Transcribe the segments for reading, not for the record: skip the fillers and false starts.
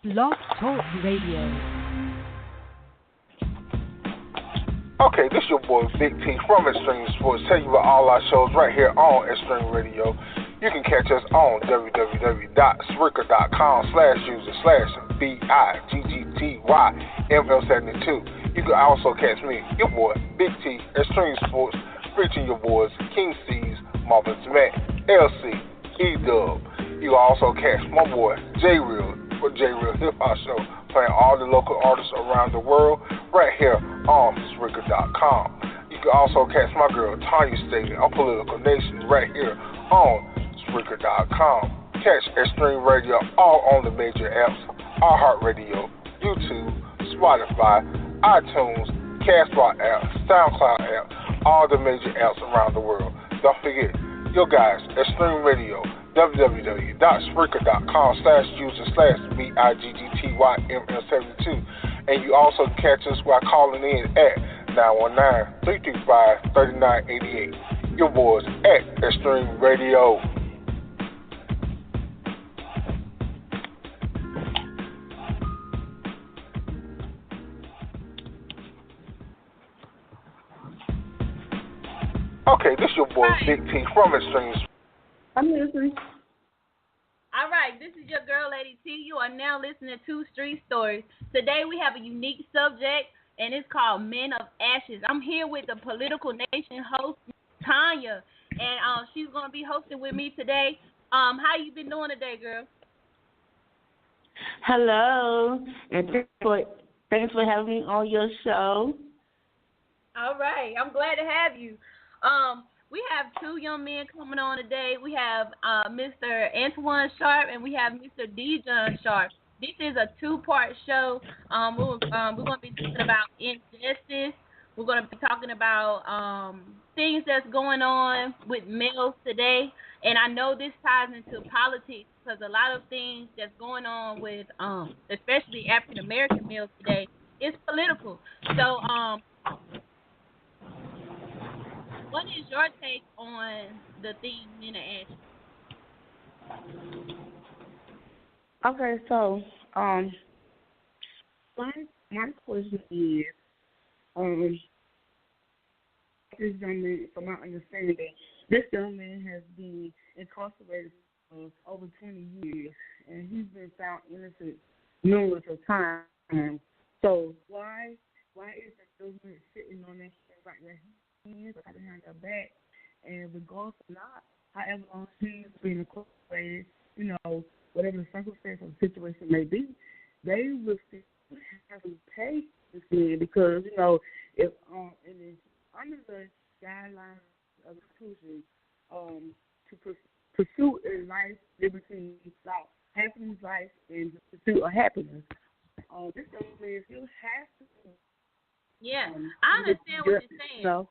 Blog Talk Radio. Okay, this your boy Big T from Extreme Sports. Tell you about all our shows right here on Extreme Radio. You can catch us on www.spreaker.com/user/BIGGTYML72. You can also catch me, your boy Big T, Extreme Sports, featuring your boys King C's, Marvin Matt, LC, E-Dub. You can also catch my boy J Real for J Real Hip Hop Show, playing all the local artists around the world right here on Spreaker.com. You can also catch my girl Tanya Staley on Political Nation right here on Spreaker.com. Catch Extreme Radio all on the major apps: iHeartRadio, YouTube, Spotify, iTunes, Castbox app, SoundCloud app, all the major apps around the world. Don't forget, your guys, Extreme Radio, www.spreaker.com/user/BIGGTYML72. And you also can catch us by calling in at 919-335-3988. Your boys at Extreme Radio. Okay, this your boy Big T from Extreme. I'm listening. All right, this is your girl, Lady T. You are now listening to Street Stories. Today we have a unique subject, and it's called Men of Ashes. I'm here with the Political Nation host, Tanya, and she's going to be hosting with me today. How you been doing today, girl? Hello, and thanks for having me on your show. All right, I'm glad to have you. We have two young men coming on today. We have Mr. Antoine Sharp and we have Mr. Dijon Sharp. This is a two-part show. We're going to be talking about injustice. We're going to be talking about things that's going on with males today. And I know this ties into politics because a lot of things that's going on with especially African-American males today is political. So what is your take on the theme Men of Ashes? Okay, so my question is, this young man, from my understanding, this young man has been incarcerated for over 20 years, and he's been found innocent numerous of times. So why is the government sitting on that shit right there? He's behind their back, and regardless or not, however long he's been incarcerated, whatever the circumstance or the situation may be, they will still have to pay this man because, if under the guidelines of the Constitution, to pursue a life, liberty, happiness, life, and the pursuit of happiness, this young man still has to. Yeah, I understand what you're saying.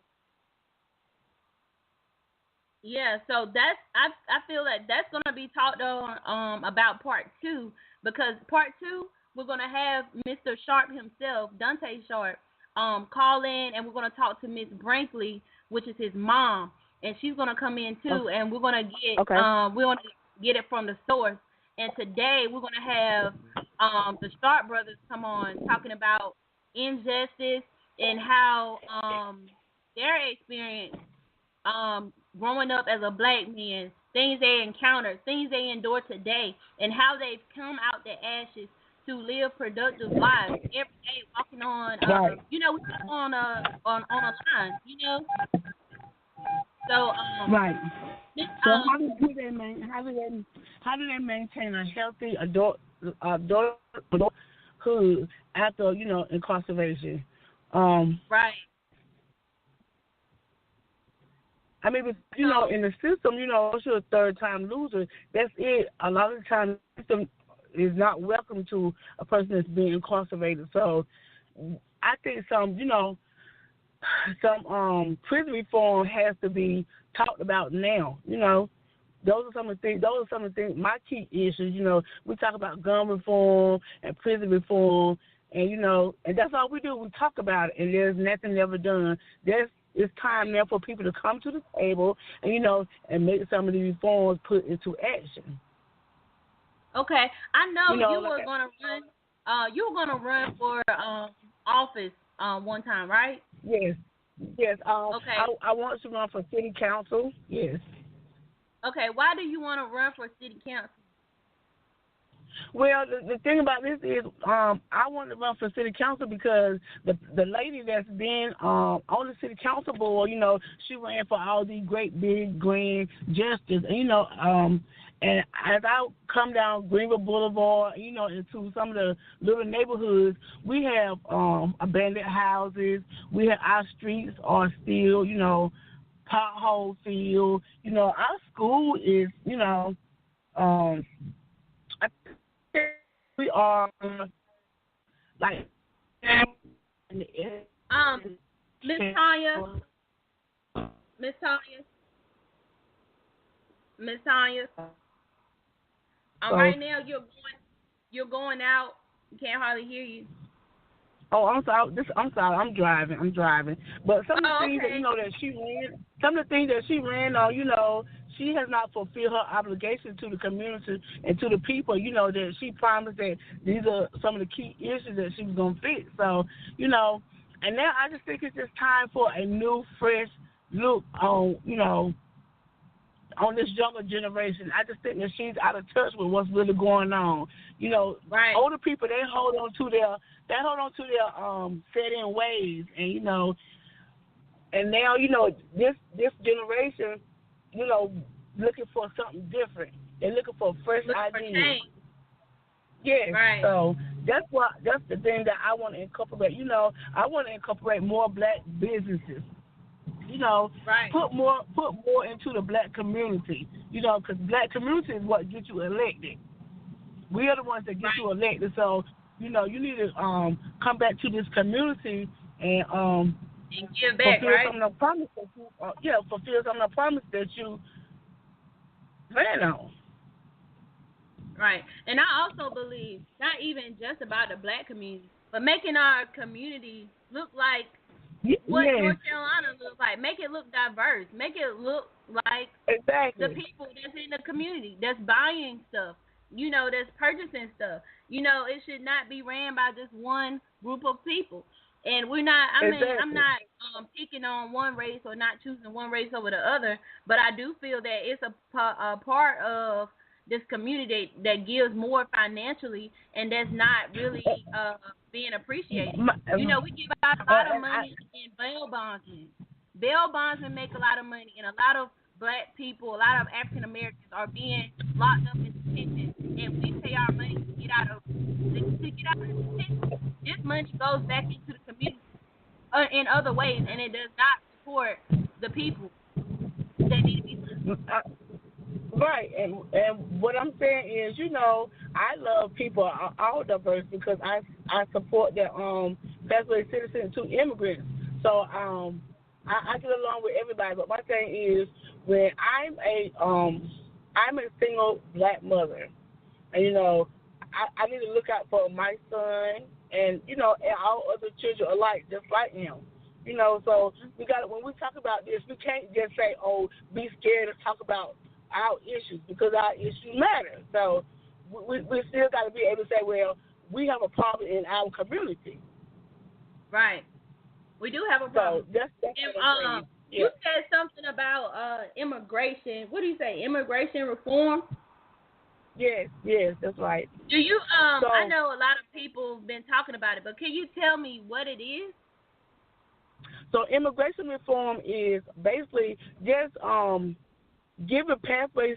Yeah, so I feel like that's gonna be talked on about part 2 because part 2 we're gonna have Mr. Sharp himself, Dante Sharp, call in and we're gonna talk to Miss Brinkley, which is his mom, and she's gonna come in too, and we're gonna get it from the source. And today we're gonna have the Sharp brothers come on talking about injustice and how their experience growing up as a black man, things they encountered, things they endure today, and how they've come out the ashes to live productive lives every day, walking on, we on a line, So, right. This, so how do they maintain a healthy adulthood after incarceration? Right. I mean, in the system, once you're a third-time loser, that's it. A lot of the time, the system is not welcome to a person that's being incarcerated. So I think some prison reform has to be talked about now. Those are some of the things. My key issues. We talk about gun reform and prison reform, and and that's all we do. We talk about it, and there's nothing ever done. It's time now for people to come to the table and and make some of these reforms put into action. Okay, I know You know, you were gonna run. You were gonna run for office one time, right? yes, yes. Okay. I want to run for city council. Yes. Okay. Why do you want to run for city council? Well, the thing about this is, I wanted to run for city council because the lady that's been on the city council board, she ran for all these great big green gestures, and as I come down Greenville Boulevard, into some of the little neighborhoods, we have abandoned houses. We have our streets are still, pothole filled. Our school is, I think we are like Miss Tanya, Miss Tanya, Miss Tanya. Right now you're going out. Can't hardly hear you. Oh, I'm sorry. I'm sorry. I'm driving. But some of the things okay. that she ran, some of the things that she ran on, she has not fulfilled her obligation to the community and to the people. That she promised that these are some of the key issues that she was gonna fix. So, and now I just think it's just time for a new, fresh look on, on this younger generation. I just think that she's out of touch with what's really going on. Right. Older people, they hold on to their set in ways, and and now this generation, looking for something different. They're looking for fresh ideas. Yes. Right. So that's the thing that I want to incorporate. I want to incorporate more black businesses. Right. Put more into the black community. Because black community is what gets you elected. We are the ones that get you elected. So, you need to come back to this community and give back, fulfill some of the promises. Fulfill some of the promises that you plan on. Right. And I also believe not even just about the black community, but making our community look like what North Carolina looks like. Make it look diverse. Make it look like the people that's in the community that's buying stuff, that's purchasing stuff. It should not be ran by just one group of people. And we're not, I'm not picking on one race or not choosing one race over the other, but I do feel that it's a part of this community that gives more financially and that's not really being appreciated. We give out a lot of money in bail bondsmen. Bail bondsmen make a lot of money, and a lot of black people, a lot of African Americans are being locked up in detention, and we pay our money to get out of detention. This money goes back into the community in other ways, and it does not support the people that need to be supported. Right, and what I'm saying is, I love people all diverse because I support the pathway citizens to immigrants. So I get along with everybody. But my thing is, when I'm a single black mother, and I need to look out for my son and and all other children alike, just like him. So we got when we talk about this, we can't just say, be scared to talk about our issues because our issues matter. So we still got to be able to say, well, we have a problem in our community. Right. We do have a problem. So that's what I'm saying. You said something about immigration. What do you say? Immigration reform? Yes, that's right. Do you I know a lot of people have been talking about it, but can you tell me what it is? So immigration reform is basically just give a pathway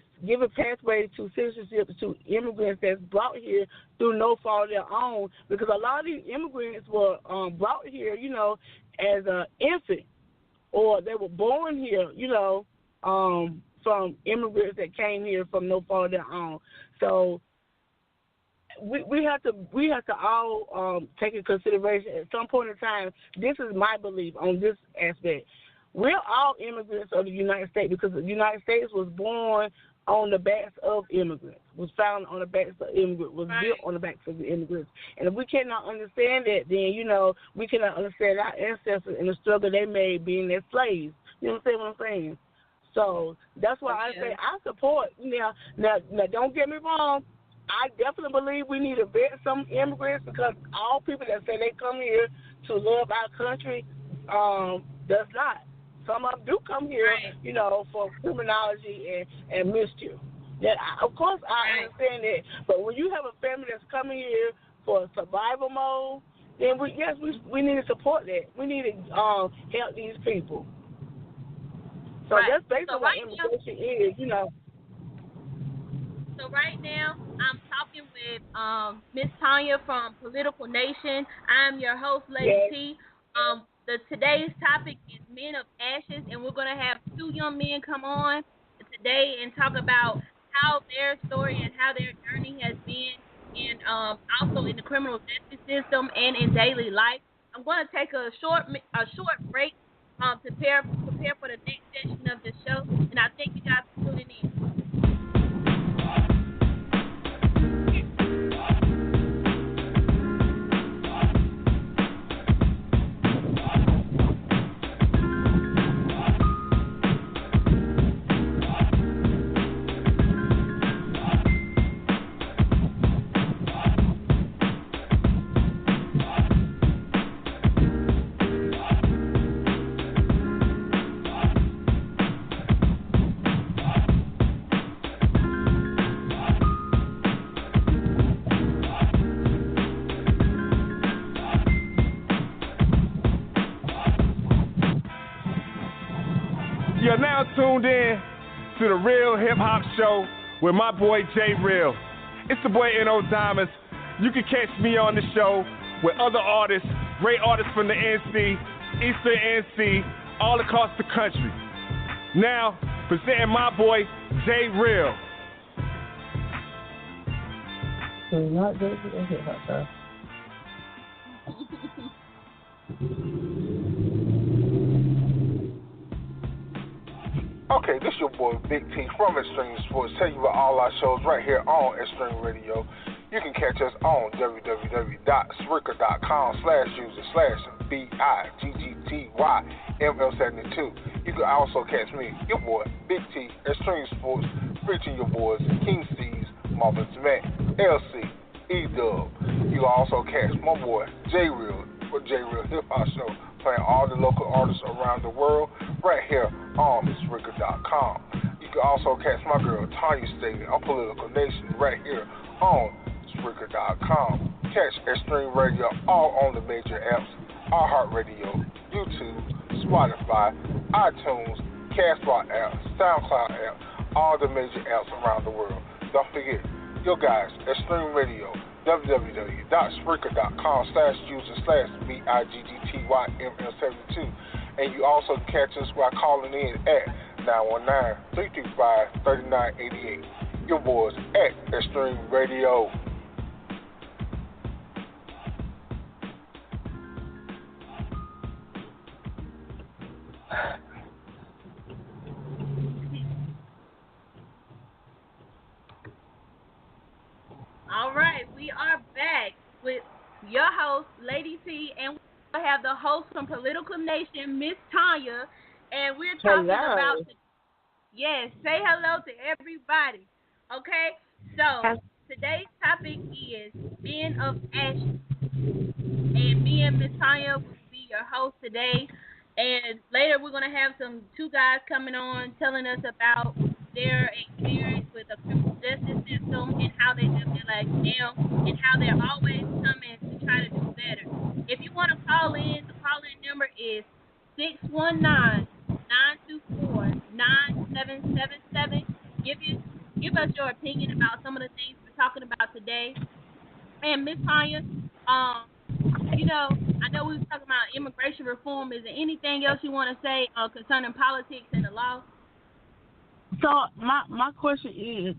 to citizenship to immigrants that's brought here through no fault of their own, because a lot of these immigrants were brought here, as an infant, or they were born here, from immigrants that came here from no fault of their own. So we have to all take in consideration at some point in time. This is my belief on this aspect. We're all immigrants of the United States because the United States was born on the backs of immigrants, was founded on the backs of immigrants, was built on the backs of the immigrants. And if we cannot understand that, then, we cannot understand our ancestors and the struggle they made being their slaves. You understand what I'm saying? So that's why I say I support. Now, don't get me wrong. I definitely believe we need to vet some immigrants because all people that say they come here to love our country does not. Some of them do come here, you know, for criminology and mischief. That of course I understand that, but when you have a family that's coming here for survival mode, then we need to support that. We need to help these people. So that's basically what immigration is, you know. So right now, I'm talking with Miss Tanya from Political Nation. I'm your host, Lady T. Today's topic is Men of Ashes, and we're going to have two young men come on today and talk about how their story and how their journey has been in also in the criminal justice system and in daily life. I'm going to take a short break to prepare for the next session of the show, and I thank you guys for tuning in. You're now tuned in to the Real Hip Hop Show with my boy J Real. It's the boy N.O. Diamonds. You can catch me on the show with other artists, great artists from the NC, Eastern NC, all across the country. Now, presenting my boy J Real. Not good for the hip hop show. Okay, this your boy Big T from Extreme Sports. Tell you about all our shows right here on Extreme Radio. You can catch us on www.spreaker.com/user/BIGGTYML72. You can also catch me, your boy Big T, Extreme Sports, featuring your boys King C's, Marvin Matt, LC, E-Dub. You can also catch my boy J Real for J Real Hip Hop Show, playing all the local artists around the world right here on Spreaker.com. You can also catch my girl Tanya Staley on Political Nation right here on Spreaker.com. Catch Extreme Radio all on the major apps: iHeartRadio, YouTube, Spotify, iTunes, Castbox app, SoundCloud app, all the major apps around the world. Don't forget, your guys, Extreme Radio, www.spreaker.com/user/BIGGTYML72. And you also can catch us by calling in at 919-335-3988. Your boys at Extreme Radio. All right, we are back with your host, Lady T, and we have the host from Political Nation, Miss Tanya, and we're talking about, say hello to everybody, okay? So, today's topic is Men of Ashes, and me and Miss Tanya will be your host today, and later we're going to have two guys coming on telling us about their experience with the criminal justice system and how they live their life now and how they're always coming to try to do better. If you want to call in, the call-in number is 619-924-9777. Give us your opinion about some of the things we're talking about today. And Miss Tanya, you know, I know we were talking about immigration reform. Is there anything else you want to say concerning politics and the law? So my question is,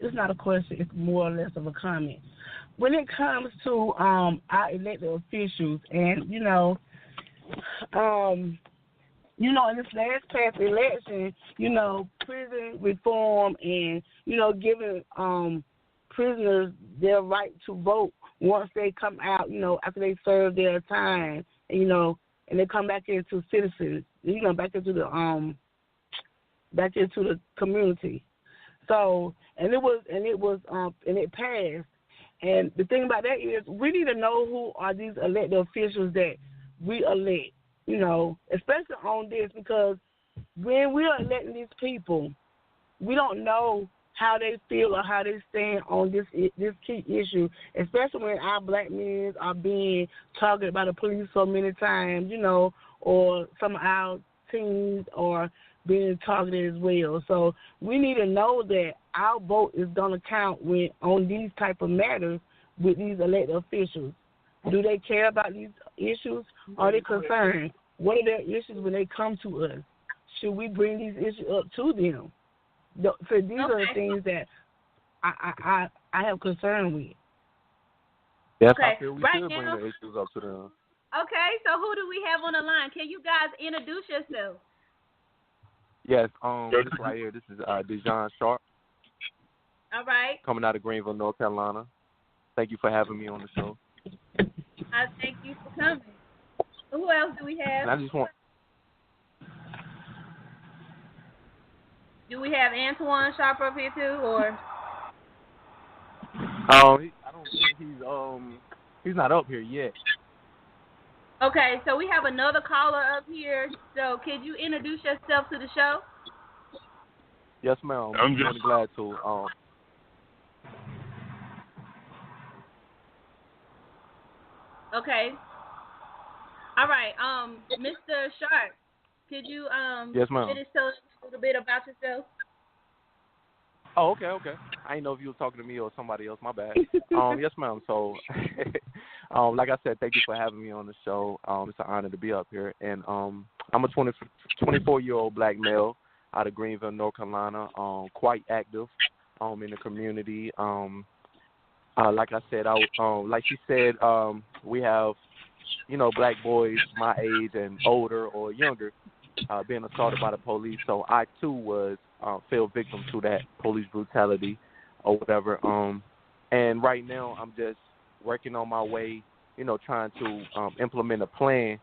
it's not a question, it's more or less of a comment. When it comes to our elected officials, and in this last past election, prison reform and giving prisoners their right to vote once they come out, after they serve their time, and they come back into citizens, back into the community. So, and it passed. And the thing about that is, we need to know who are these elected officials that we elect. Especially on this, because when we are electing these people, we don't know how they feel or how they stand on this key issue, especially when our black men are being targeted by the police so many times, or some of our teens are being targeted as well. So we need to know that our vote is going to count when on these type of matters with these elected officials. Do they care about these issues? Are they concerned? What are their issues when they come to us? Should we bring these issues up to them? So these are the things that I have concern with. Yes, okay. I feel we right should now, bring the issues up to them. Okay, so who do we have on the line? Can you guys introduce yourself? Yes, this right here, this is Dejon Sharp. All right. Coming out of Greenville, North Carolina. Thank you for having me on the show. I thank you for coming. Who else do we have? And I just want... Do we have Antoine Sharp up here too, or? I don't think he's not up here yet. Okay, so we have another caller up here. So could you introduce yourself to the show? Yes, ma'am. I'm just glad to. Okay. All right. Mr. Sharp, could you yes, ma'am. tell us a little bit about yourself? Oh, okay. I didn't know if you were talking to me or somebody else. My bad. Yes, ma'am. So, like I said, thank you for having me on the show. It's an honor to be up here. And I'm a 24-year-old black male out of Greenville, North Carolina. Quite active in the community. Like I said, like she said, we have, black boys my age and older or younger being assaulted by the police. So I too fell victim to that police brutality or whatever. And right now I'm just working on my way, trying to implement a plan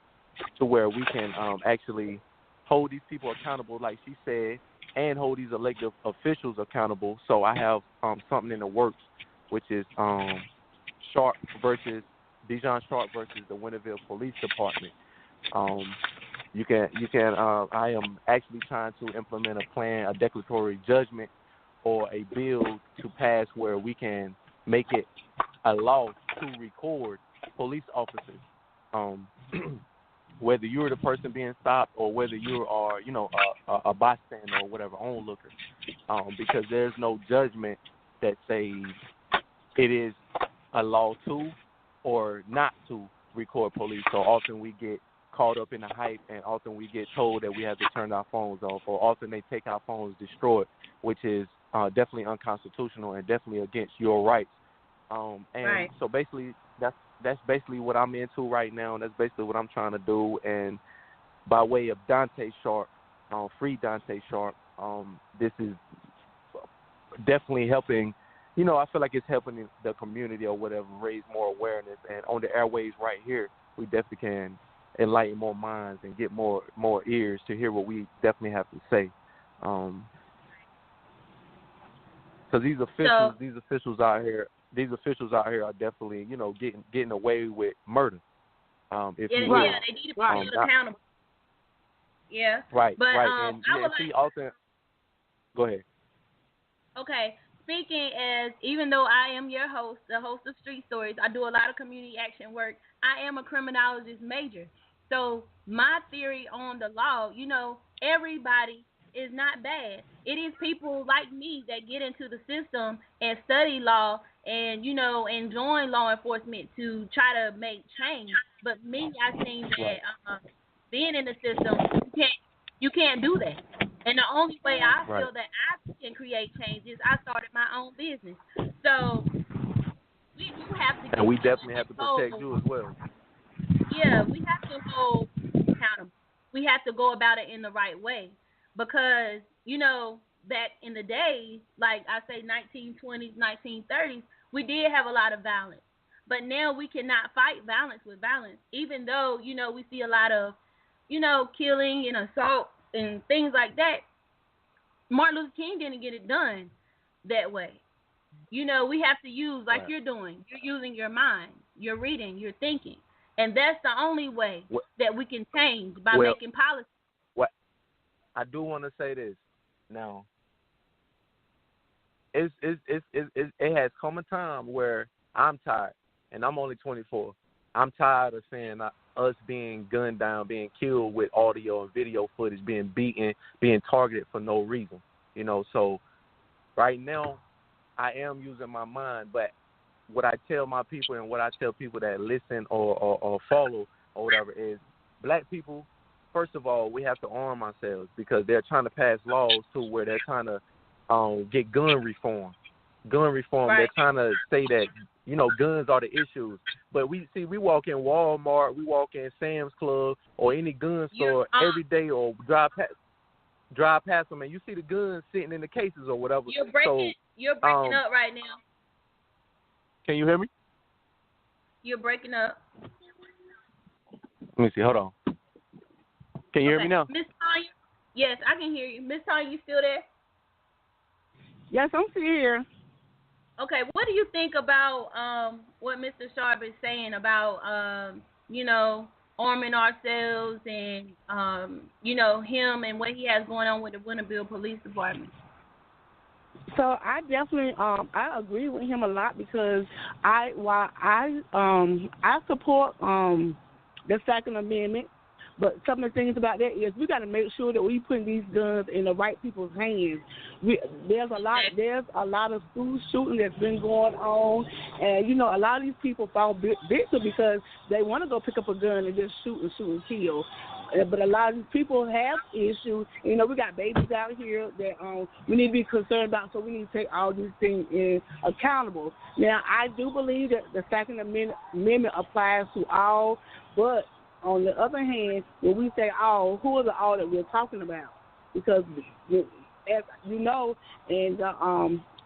to where we can actually hold these people accountable, like she said, and hold these elected officials accountable. So I have something in the works, which is Dejon Sharp versus the Winterville Police Department. I am actually trying to implement a plan, a declaratory judgment, or a bill to pass where we can make it a law to record police officers, whether you're the person being stopped or whether you are, a bystander or whatever, onlooker, because there's no judgment that says it is a law to or not to record police. So often we get caught up in the hype, and often we get told that we have to turn our phones off, or often they take our phones, destroy it, which is definitely unconstitutional and definitely against your rights. And right. So basically, that's basically what I'm into right now, and that's basically what I'm trying to do. And by way of Dante Sharp, free Dante Sharp, this is definitely helping. I feel like it's helping the community or whatever raise more awareness. And on the airways right here, we definitely can enlighten more minds and get more ears to hear what we definitely have to say. Because these officials out here are definitely, getting away with murder. If you will. Yeah, they need to be held accountable. Yeah. Right. But right. And I would often. Go ahead. Okay. Speaking as, even though I am your host, the host of Street Stories, I do a lot of community action work. I am a criminologist major. So my theory on the law, everybody is not bad. It is people like me that get into the system and study law and, and join law enforcement to try to make change. But me, I think that being in the system, you can't do that. And the only way I feel that I can create change is I started my own business. So we do have to. And we definitely have to protect you as well. Yeah, we have to hold accountable. We have to go about it in the right way, because back in the days, like I say, 1920s, 1930s, we did have a lot of violence. But now we cannot fight violence with violence, even though we see a lot of killing and assault and things like that. Martin Luther King didn't get it done. that way. You know, we have to use, like you're doing. You're using your mind. You're reading. You're thinking. And that's the only way that we can change, by making policy. What I do want to say this now. It has come a time where I'm tired, and I'm only 24. I'm tired of seeing us being gunned down, being killed with audio and video footage, being beaten, being targeted for no reason. You know, so right now I am using my mind, but what I tell my people and what I tell people that listen or follow or whatever is, black people, first of all, we have to arm ourselves because they're trying to pass laws to where they're trying to get gun reform. Right. They're trying to say that, you know, guns are the issues. But we walk in Walmart, we walk in Sam's Club or any gun store every day, or drive past them, and you see the guns sitting in the cases or whatever. You're breaking up right now. Can you hear me? You're breaking up. Let me see. Hold on. Can you hear me now? Miss Tanya? Yes, I can hear you. Miss Tanya, you still there? Yes, I'm still here. Okay, what do you think about what Mr. Sharp is saying about, you know, arming ourselves and, you know, him and what he has going on with the Winterville Police Department? So I definitely I agree with him a lot because I support the Second Amendment. But some of the things about that is we got to make sure that we put these guns in the right people's hands. There's a lot of school shooting that's been going on, and you know a lot of these people fall victim because they want to go pick up a gun and just shoot and kill. But a lot of these people have issues. You know, we got babies out here that we need to be concerned about, so we need to take all these things accountable. Now, I do believe that the Second Amendment applies to all, but on the other hand, when we say all, who are the all that we're talking about? Because, as you know, in the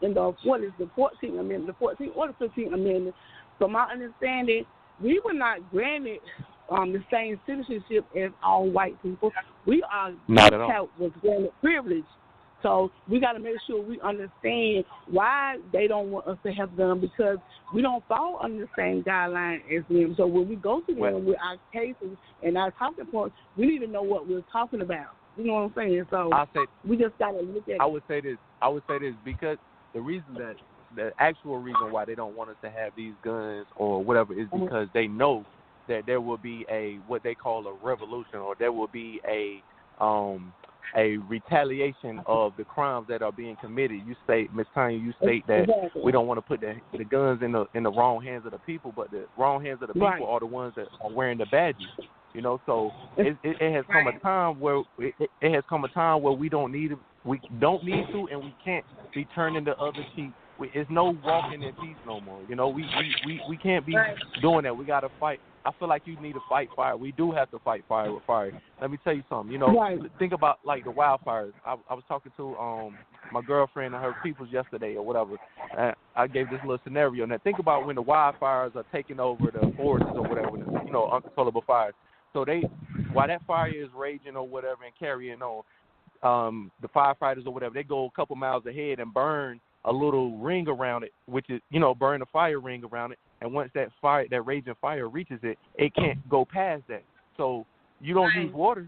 14th Amendment, the 14th or the 15th Amendment, from my understanding, we were not granted the same citizenship as all white people. We are not at all. Was granted privilege. So we got to make sure we understand why they don't want us to have guns, because we don't fall under the same guideline as them. So when we go to them with our cases and our talking points, we need to know what we're talking about. You know what I'm saying? So we just got to look at it. I would say this because the reason that the actual reason why they don't want us to have these guns or whatever is because they know that there will be what they call a revolution, or there will be a retaliation of the crimes that are being committed. You state, Ms. Tanya, that we don't want to put the guns in the wrong hands of the people, but the wrong hands of the people are the ones that are wearing the badges. You know, so it has come a time where we don't need to, and we can't be turning the other cheek. It's no walking in peace no more. You know, we can't be doing that. We got to fight. I feel like you need to fight fire. We do have to fight fire with fire. Let me tell you something. You know, think about like the wildfires. I was talking to my girlfriend and her peoples yesterday or whatever. I gave this little scenario. Now think about when the wildfires are taking over the forests or whatever, you know, uncontrollable fires. So while that fire is raging or whatever and carrying on, the firefighters or whatever, they go a couple miles ahead and burn a little ring around it, which is, you know, burn a fire ring around it. And once that raging fire reaches it, it can't go past that. So you don't use water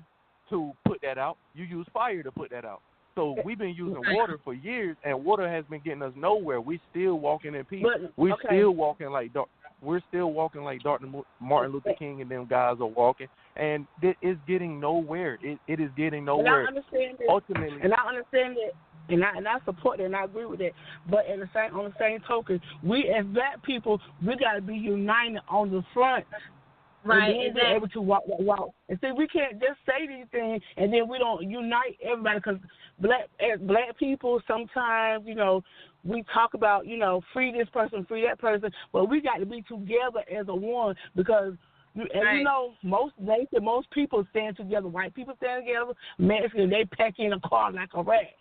to put that out. You use fire to put that out. So we've been using water for years, and water has been getting us nowhere. We're still walking in peace. We're still walking like Dr. Martin Luther King and them guys are walking, and it is getting nowhere. It is getting nowhere. And I understand that. Ultimately, and I understand that. And I support that, and I agree with that. But on the same token, we as black people, we got to be united on the front. Right, and then be able to walk that walk. And see, we can't just say these things and then we don't unite everybody, because as black people, sometimes, you know, we talk about, you know, free this person, free that person, but we got to be together as a one, because you know, most people stand together. White people stand together. Mexicans, they pack in a car like a rat.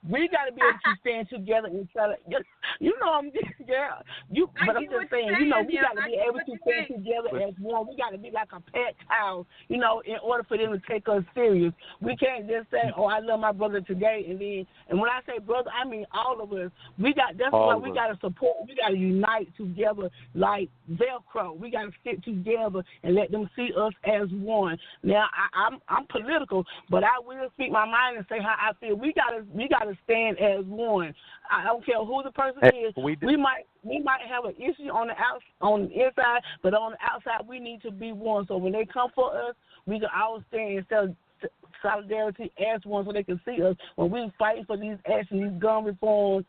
We got to be able to stand together and try to, you know, I'm just saying, you know, we got to be able to stand together as one. We got to be like a pet cow, you know, in order for them to take us serious. We can't just say, oh, I love my brother today, and when I say brother, I mean all of us. That's why we got to support. We got to unite together like Velcro. We got to stick together and let them see us as one. Now, I'm political, but I will speak my mind and say how I feel. We gotta stand as one. I don't care who the person is. We might have an issue on the inside, but on the outside we need to be one. So when they come for us, we can all stand instead of solidarity as one, so they can see us when we fight for these actions, these gun reforms,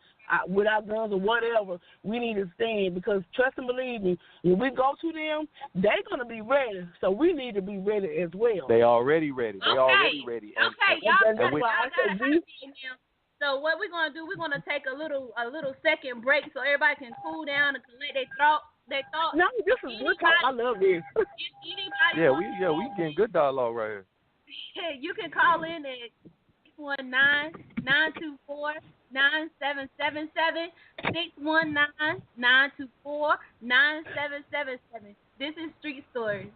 without guns or whatever. We need to stand, because trust and believe me, when we go to them, they're gonna be ready. So we need to be ready as well. They already ready. Okay. So what we're gonna do? We're gonna take a little second break so everybody can cool down and collect their thoughts. No, this is good talk. I love this. We getting good dialogue right here. You can call in at 619-924-9777, 619-924-9777. This is Street Stories.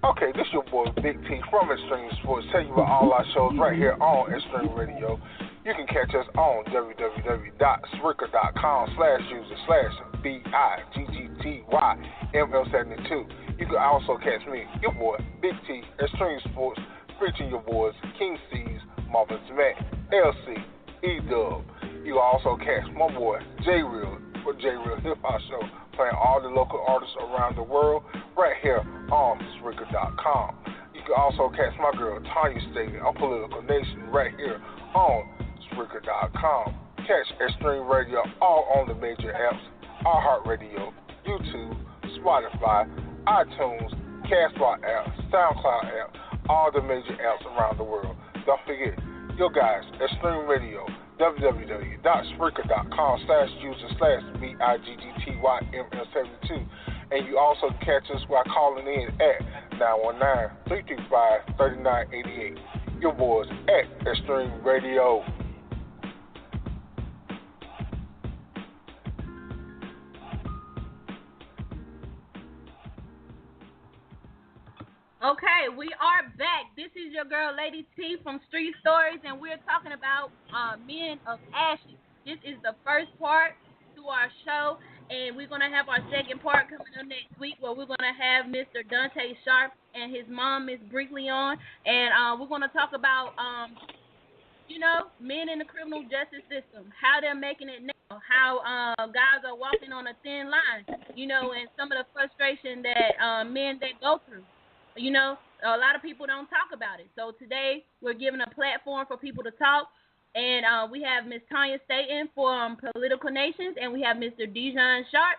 Okay, this your boy Big T from Extreme Sports. Tell you about all our shows right here on Extreme Radio. You can catch us on www.spreaker.com/user/BIGGTYML72. You can also catch me, your boy Big T, Extreme Sports, featuring your boys King C's, Marvin Smack, LC, E-Dub. You can also catch my boy J Real for J Real Hip Hop Show, playing all the local artists around the world right here on Spreaker.com. You can also catch my girl Tanya State on Political Nation right here on Spreaker.com. Catch Extreme Radio all on the major apps: iHeartRadio, YouTube, Spotify, iTunes, Castbox app, SoundCloud app, all the major apps around the world. Don't forget, your guys, Extreme Radio, www.spreaker.com/user/BIGGTYML72. And you also catch us by calling in at 919-335-3988. Your boys at Extreme Radio. Okay, we are back. This is your girl, Lady T from Street Stories, and we're talking about Men of Ashes. This is the first part to our show, and we're going to have our second part coming up next week, where we're going to have Mr. Dante Sharp and his mom, Miss Brinkley, on, and we're going to talk about, men in the criminal justice system, how they're making it now, how guys are walking on a thin line, and some of the frustration that men they go through. A lot of people don't talk about it. So today we're giving a platform for people to talk. And we have Miss Tanya Staten from Political Nations, and we have Mr. Dijon Sharp.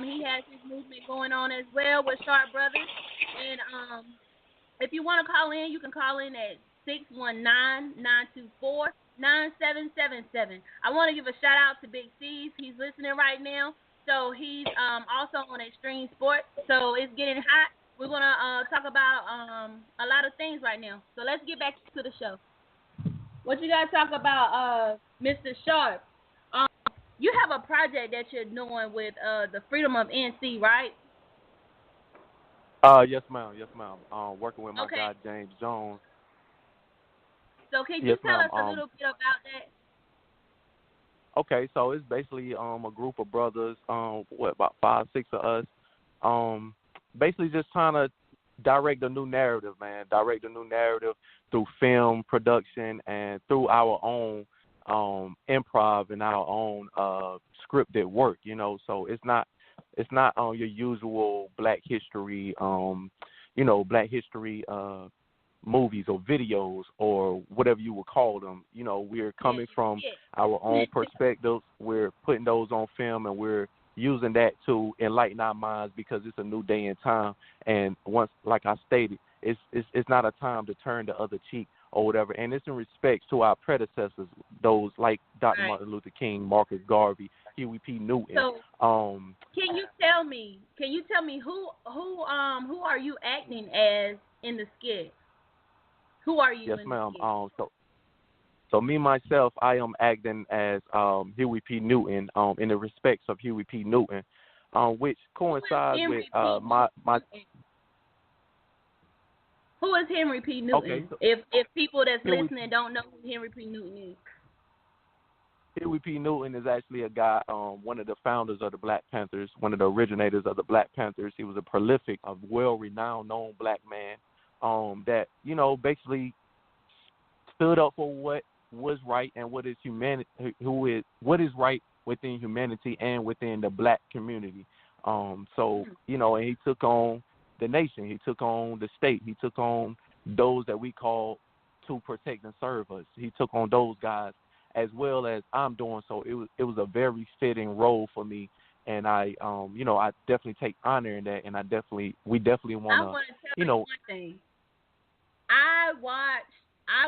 He has his movement going on as well with Sharp Brothers. And if you want to call in, you can call in at 619-924-9777. I want to give a shout out to Big C's. He's listening right now. So he's also on Extreme Sports. So it's getting hot. We're going to talk about a lot of things right now. So let's get back to the show. What you got to talk about, Mr. Sharp? You have a project that you're doing with the Freedom of NC, right? Yes, ma'am. Working with my guy, James Jones. So can you tell us a little bit about that? Okay, so it's basically a group of brothers, about 5, 6 of us, basically just trying to direct a new narrative, man. Direct a new narrative through film production and through our own improv and our own scripted work, So it's not your usual Black History, movies or videos or whatever you would call them. We're coming from our own perspectives. We're putting those on film, and we're using that to enlighten our minds, because it's a new day and time. And once, like I stated, it's not a time to turn the other cheek or whatever. And it's in respect to our predecessors, those like Dr. Martin Luther King, Marcus Garvey, Huey P. Newton. So, can you tell me who are you acting as in the skit? Who are you? Yes, in ma'am. The skit? So me myself, I am acting as Huey P. Newton in the respects of Huey P. Newton, which coincides with my. Who is Henry P. Newton? Okay, so if people that's listening don't know who Henry P. Newton is. Huey P. Newton is actually a guy, one of the founders of the Black Panthers, one of the originators of the Black Panthers. He was a prolific, a well-renowned, known black man that, you know, basically stood up for what was right and what is what is right within humanity and within the black community. So, you know, and he took on the nation, he took on the state, he took on those that we call to protect and serve us. He took on those guys as well as I'm doing. So it was a very fitting role for me, and I you know, I definitely take honor in that, and we definitely want to, you know. One thing. I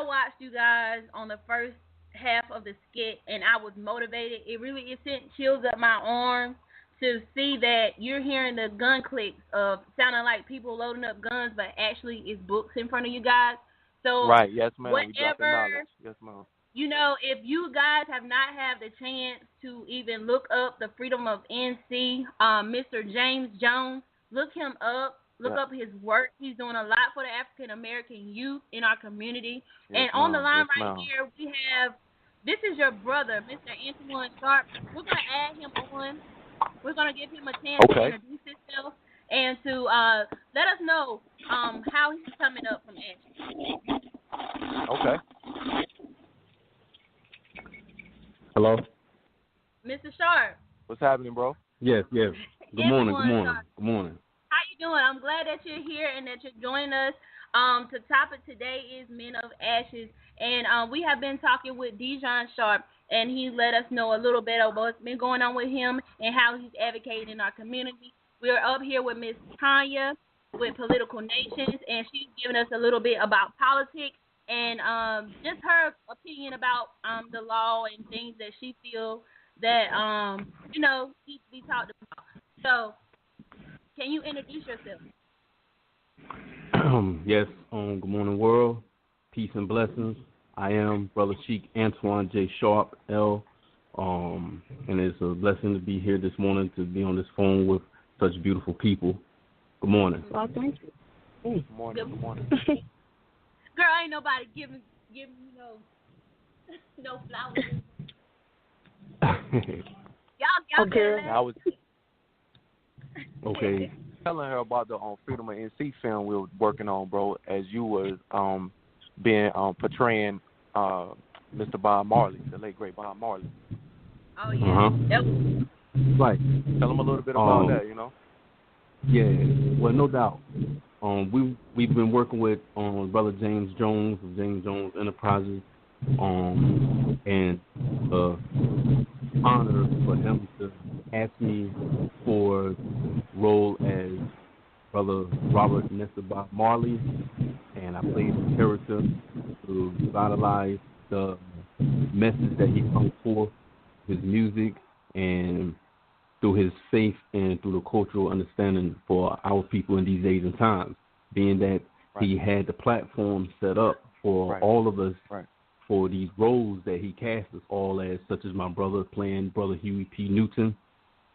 watched you guys on the first half of the skit, and I was motivated. It sent chills up my arm to see that you're hearing the gun clicks of sounding like people loading up guns, but actually it's books in front of you guys. So right, yes, ma'am. Whatever, yes, ma'am. You know, if you guys have not had the chance to even look up the Freedom of NC, Mr. James Jones, look him up. Look up his work. He's doing a lot for the African American youth in our community. Yes, and on the line ma'am. here, we have, this is your brother, Mr. Antoine Sharp. We're going to add him on. We're going to give him a chance to introduce himself and to let us know how he's coming up from Ashland. Okay. Hello? Mr. Sharp. What's happening, bro? Yes. Good morning. How you doing? I'm glad that you're here and that you're joining us. The topic today is Men of Ashes, and we have been talking with Dijon Sharp, and he let us know a little bit of what's been going on with him and how he's advocating in our community. We're up here with Miss Tanya with Political Nations, and she's giving us a little bit about politics and just her opinion about the law and things that she feels that you know, needs to be talked about. So, can you introduce yourself? Yes. Good morning, world. Peace and blessings. I am Brother Sheik Antoine J. Sharp, L. And it's a blessing to be here this morning, to be on this phone with such beautiful people. Good morning. Oh, thank you. Good morning. Girl, ain't nobody giving you no flowers. Y'all okay. I was okay. telling her about the Freedom of NC film we were working on, bro, as you was being portraying Mr. Bob Marley, the late great Bob Marley. Oh yeah. Yep. Right. Tell them a little bit about that, you know. Yeah. Well, no doubt. We've been working with Brother James Jones of James Jones Enterprises, and honor for him to ask me for role as Brother Robert Nesta Bob Marley, and I played the character to revitalize the message that he brought forth, his music, and through his faith and through the cultural understanding for our people in these days and times, being that he had the platform set up for all of us for these roles that he cast us all as, such as my brother playing Brother Huey P. Newton,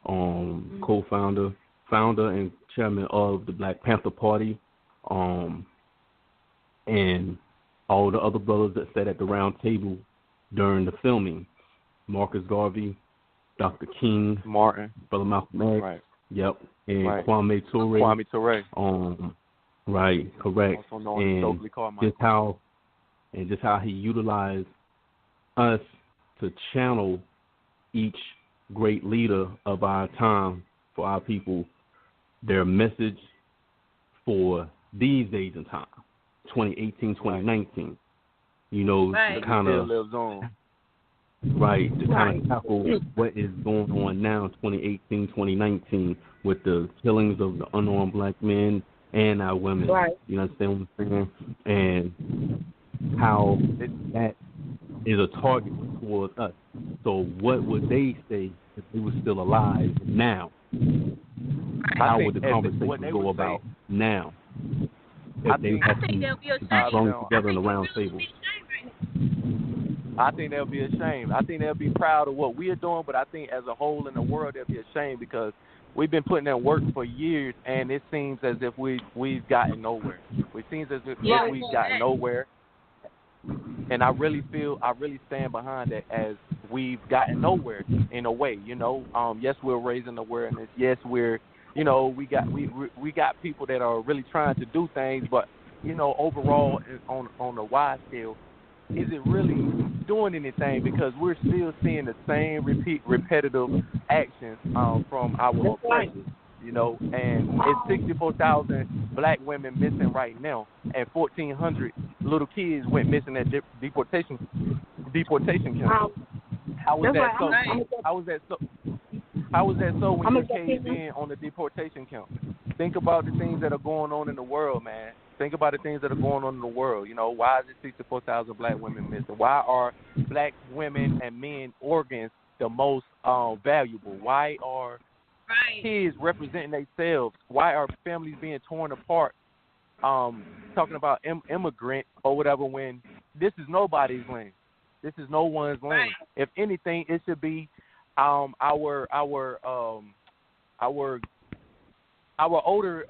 co-founder, founder and chairman of the Black Panther Party, and all the other brothers that sat at the round table during the filming, Marcus Garvey, Dr. King, Martin, Brother Malcolm X, and Kwame Ture. Kwame Ture. Right, correct. Also known as Stokely Carmichael. Just how he utilized us to channel each great leader of our time, for our people, their message for these days and time, 2018, 2019. You know, to kind of tackle what is going on now, 2018, 2019, with the killings of the unarmed black men and our women. Right. You understand what I'm saying? And how that is a target towards us. So what would they say if they were still alive now? How would the conversation go about now? If they had to be strung together in a round table. I think they'll be ashamed. I think they'll be proud of what we are doing, but I think as a whole in the world they'll be ashamed because we've been putting in work for years, and it seems as if we've gotten nowhere. It seems as if we've gotten nowhere, and I really stand behind that as we've gotten nowhere in a way. Yes, we're raising awareness. Yes, we're, we got people that are really trying to do things, but overall on a wide scale, is it really doing anything? Because we're still seeing the same repetitive actions from our oppressors, and it's 64,000 black women missing right now, and 1,400 little kids went missing at deportation camps. How was that so? How was that so when you caved in on the deportation camp? Think about the things that are going on in the world, man. Think about the things that are going on in the world. Why is it 64,000 black women missing? Why are black women and men organs the most valuable? Why are kids representing themselves? Why are families being torn apart? Talking about immigrant or whatever, when this is nobody's land. This is no one's land. If anything, it should be our older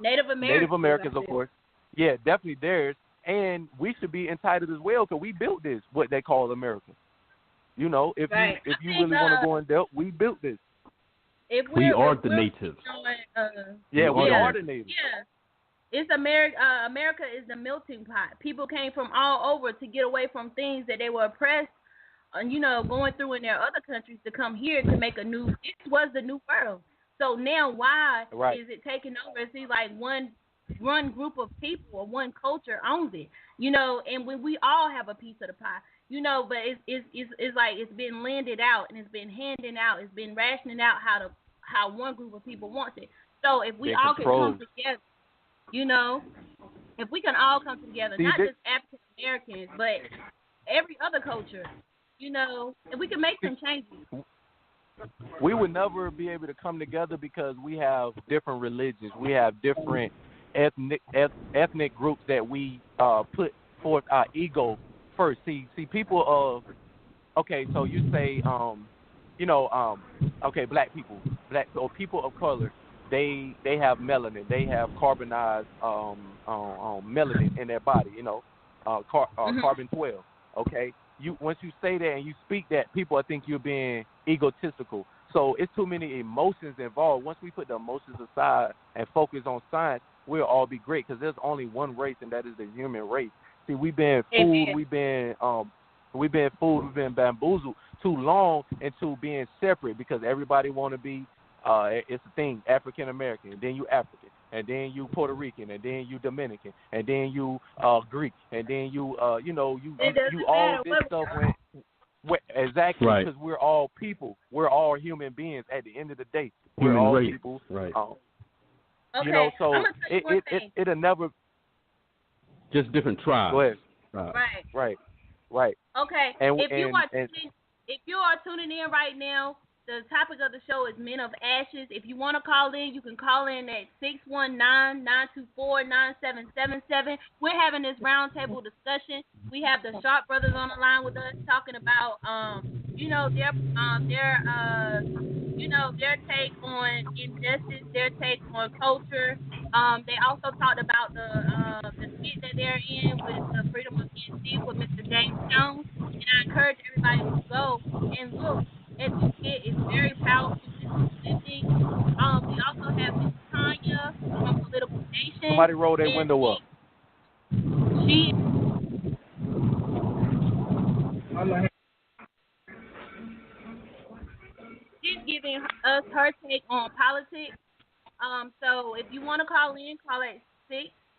Native Americans, of course. Yeah, definitely theirs. And we should be entitled as well because we built this, what they call America. If you really want to go in depth, we built this. We are the natives. We are the natives. Yeah. It's America. America is the melting pot. People came from all over to get away from things that they were oppressed, going through in their other countries to come here to make a new. This was the new world. So now, why is it taking over? It seems like one group of people or one culture owns it, and when we all have a piece of the pie, but it's like it's been landed out and it's been handing out, it's been rationing out how one group of people wants it. So if we all can come together, if we can all come together, not just African Americans, but every other culture, if we can make some changes. We would never be able to come together because we have different religions. We have different ethnic groups that we put forth our ego first. See, people of, okay, so you say, okay, black people or people of color, they have melanin. They have carbonized melanin in their body, carbon 12, okay? Once you say that and you speak that, people think you're being egotistical. So it's too many emotions involved. Once we put the emotions aside and focus on science, we'll all be great because there's only one race, and that is the human race. See, we've been fooled, we've been bamboozled too long into being separate because everybody want to be. It's a thing, African American, and then you African, and then you Puerto Rican, and then you Dominican, and then you Greek, and then you all this stuff exactly because we're all people, we're all human beings. At the end of the day, we're all people. Right. Okay. So it'll never just different tribes. Go ahead. Right. Okay. If you are tuning in right now, the topic of the show is Men of Ashes. If you want to call in, you can call in at 619-924-9777. We're having this roundtable discussion. We have the Sharp brothers on the line with us talking about, their take on injustice, their take on culture. They also talked about the skit that they're in with the Freedom of NC with Mr. James Jones. And I encourage everybody to go and look. It's very powerful. We also have Ms. Tanya from Political Nation. Somebody roll their window up. She's giving us her take on politics. So if you want to call in, call at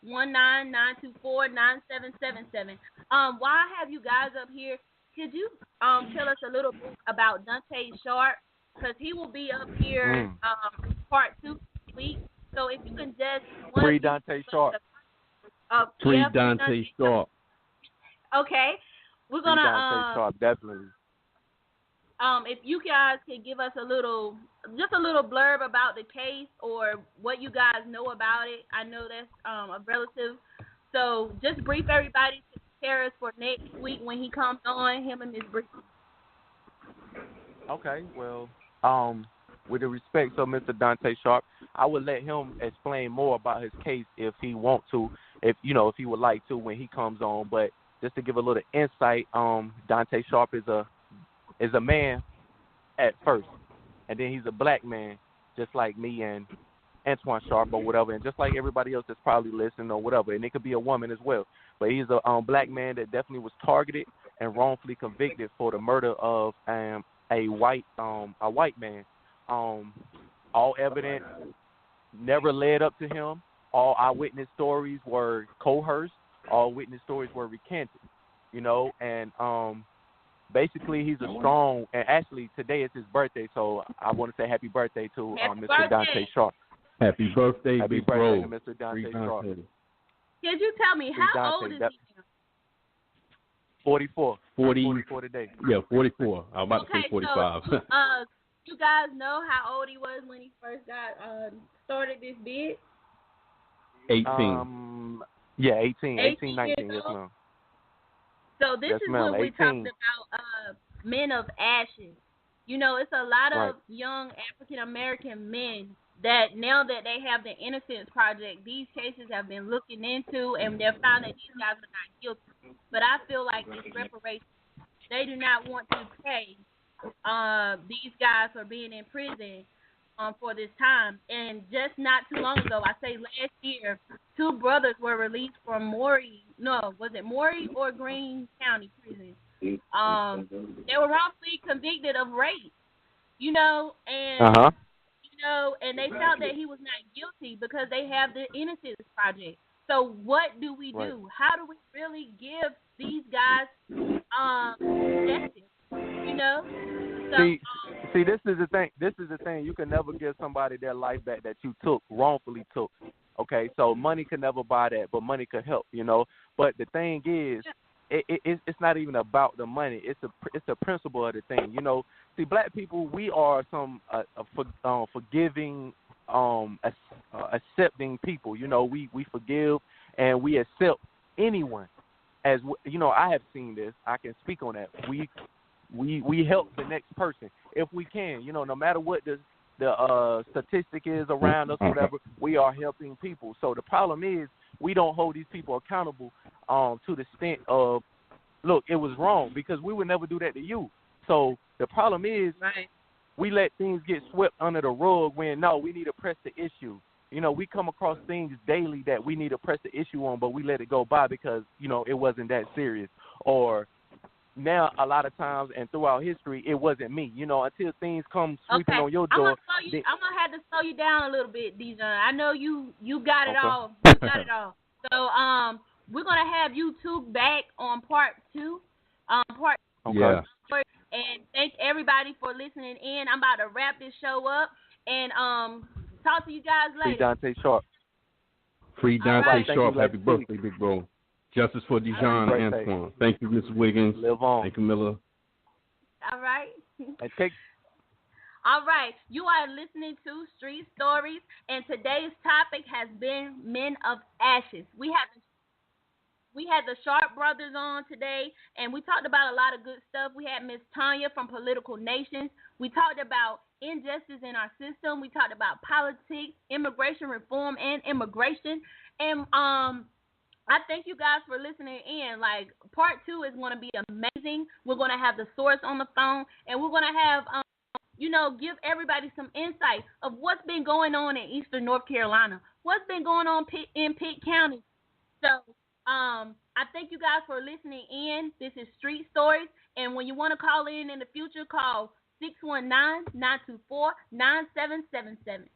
619-924-9777. Why I have you guys up here? Could you tell us a little bit about Dante Sharp? Because he will be up here part 2 this week. So if you can just... Free Dante Sharp. Free Dante Sharp. Okay. We're going to... Dante Sharp, definitely. If you guys could give us a little blurb about the case or what you guys know about it. I know that's a relative. So just brief everybody. cares for next week when he comes on, him and Miss Brittany. Okay, well, with the respect of Mr. Dante Sharp, I would let him explain more about his case if he wants to, if he would like to when he comes on. But just to give a little insight, Dante Sharp is a man at first, and then he's a black man, just like me and Antoine Sharp or whatever, and just like everybody else that's probably listening or whatever, and it could be a woman as well. But he's a black man that definitely was targeted and wrongfully convicted for the murder of a white man. All evidence never led up to him. All eyewitness stories were coerced. All witness stories were recanted. And basically he's a strong. And actually today is his birthday, so I want to say happy birthday to Mr. Dante Sharp. Happy birthday, big bro. To Mr. Dante Sharp. Could you tell me how old is he? 44. 44 today. Yeah, 44. I'm about to say 45. So, you guys know how old he was when he first got started this bid? 18. Yeah, 18, 19, yes, ma'am. So this is when we talked about men of ashes. It's a lot of young African American men that now that they have the Innocence Project, these cases have been looking into, and they're found that these guys are not guilty. But I feel like it's reparations. They do not want to pay these guys for being in prison for this time. And just not too long ago, I say last year, 2 brothers were released from Maury or Greene County prison? They were wrongfully convicted of rape, and and they felt that he was not guilty because they have the Innocence Project. So what do we do? Right. How do we really give these guys justice? See, this is the thing. This is the thing. You can never give somebody their life back that you wrongfully took. Okay, so money can never buy that, but money could help. But the thing is, it's not even about the money. It's the principle of the thing. See, black people, we are some forgiving, accepting people. We forgive and we accept anyone. As I have seen this. I can speak on that. We help the next person if we can. No matter what the statistic is around us, whatever, we are helping people. So the problem is we don't hold these people accountable to the extent of, look, it was wrong, because we would never do that to you. So the problem is we let things get swept under the rug when, no, we need to press the issue. We come across things daily that we need to press the issue on, but we let it go by because, it wasn't that serious. Or now a lot of times and throughout history, it wasn't me. Until things come sweeping on your door. I'm going to have to slow you down a little bit, Dijon. I know you got it all. You got it all. So we're going to have you two back on part 2. Yeah. And thank everybody for listening in. I'm about to wrap this show up and talk to you guys later. Free Dante Sharp. Free Dante Sharp. Happy birthday, big bro. Justice for Dijon and Antoine. Thank you, Mr. Wiggins. Live on. Thank you, Miller. All right. And all right. You are listening to Street Stories, and today's topic has been Men of Ashes. We had the Sharp brothers on today, and we talked about a lot of good stuff. We had Miss Tanya from Political Nations. We talked about injustice in our system. We talked about politics, immigration reform, and immigration. And I thank you guys for listening in. Like, part 2 is going to be amazing. We're going to have the source on the phone, and we're going to have, give everybody some insight of what's been going on in Eastern North Carolina, what's been going on in Pitt County. So, I thank you guys for listening in. This is Street Stories, and when you want to call in the future, call 619-924-9777.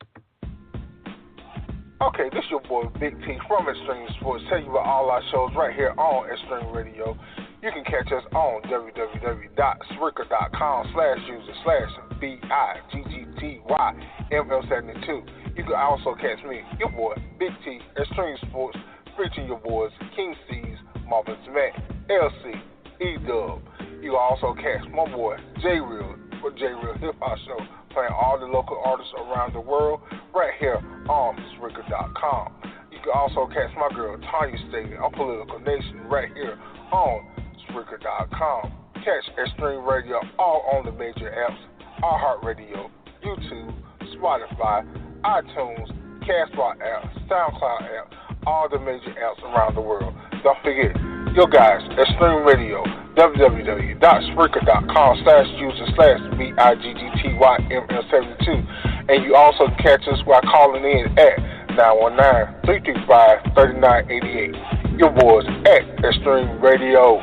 Okay, this your boy Big T from Extreme Sports. Tell you about all our shows right here on Extreme Radio. You can catch us on www.spreaker.com/BIGGTYML72. You can also catch me, your boy Big T, Extreme Sports, featuring your boys King C's, Marvin Smack, LC, E-Dub. You can also catch my boy J Real for J Real Hip Hop Show, playing all the local artists around the world right here on Spreaker.com. You can can also catch my girl Tanya Staley on Political Nation right here on Spreaker.com. Catch Extreme Radio all on the major apps: iHeartRadio, YouTube, Spotify, iTunes, Castbox app, SoundCloud app, all the major apps around the world. Don't forget, your guys, Extreme Radio, www.spreaker.com/user/BIGGTYML72. And you also can catch us by calling in at 919-335-3988. Your boys at Extreme Radio.